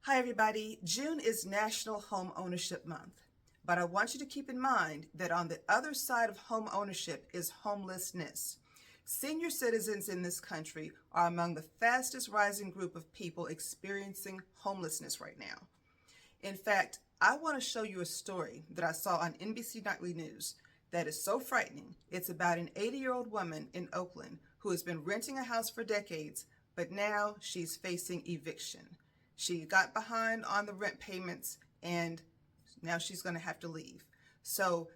Hi everybody, June is National Home Ownership Month, but I want you to keep in mind that on the other side of home ownership is homelessness. Senior citizens in this country are among the fastest rising group of people experiencing homelessness right now. In fact, I want to show you a story that I saw on NBC Nightly News that is so frightening. It's about an 80-year-old woman in Oakland who has been renting a house for decades, but now she's facing eviction. She got behind on the rent payments and now she's going to have to leave. So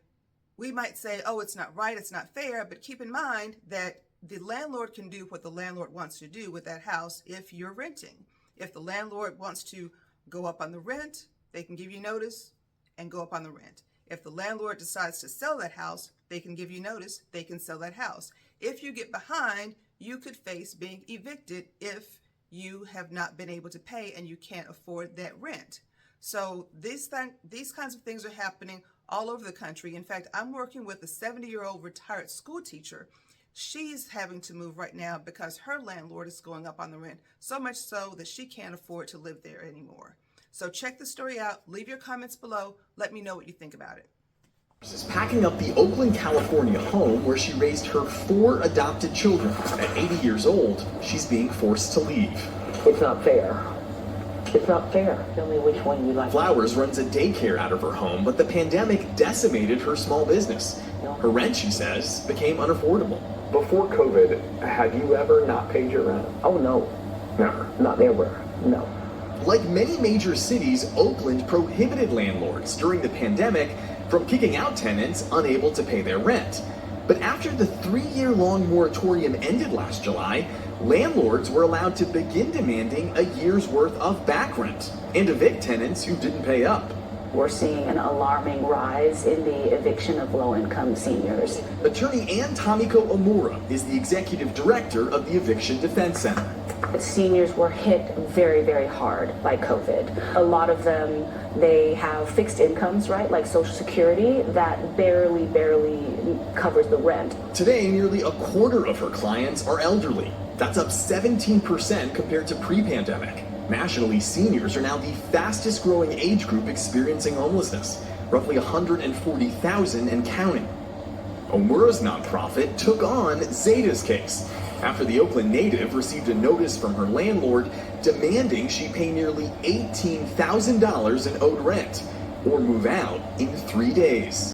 we might say, oh, it's not right, it's not fair, but keep in mind that the landlord can do what the landlord wants to do with that house if you're renting. If the landlord wants to go up on the rent, they can give you notice and go up on the rent. If the landlord decides to sell that house, they can give you notice, they can sell that house. If you get behind, you could face being evicted if you have not been able to pay and you can't afford that rent. So these kinds of things are happening all over the country. In fact, I'm working with a 70-year-old retired school teacher. She's having to move right now because her landlord is going up on the rent, so much so that she can't afford to live there anymore. So check the story out, leave your comments below, let me know what you think about it. Is packing up the Oakland, California home where she raised her 4 adopted children. At 80 years old, she's being forced to leave. It's not fair. It's not fair. Tell me which one you like. Flowers runs a daycare out of her home, but the pandemic decimated her small business. Her rent, she says, became unaffordable. Before COVID, had you ever not paid your rent? Oh, no. Never. Not ever. No. Like many major cities, Oakland prohibited landlords during the pandemic from kicking out tenants unable to pay their rent. But after the 3-year-long moratorium ended last July, landlords were allowed to begin demanding a year's worth of back rent and evict tenants who didn't pay up. We're seeing an alarming rise in the eviction of low-income seniors. Attorney Ann Tomiko Omura is the executive director of the Eviction Defense Center. Seniors were hit very, very hard by COVID. A lot of them, they have fixed incomes, right, like Social Security, that barely covers the rent. Today, nearly a quarter of her clients are elderly. That's up 17% compared to pre-pandemic. Nationally, seniors are now the fastest growing age group experiencing homelessness, roughly 140,000 and counting. Omura's nonprofit took on Zeta's case after the Oakland native received a notice from her landlord demanding she pay nearly $18,000 in owed rent or move out in 3 days.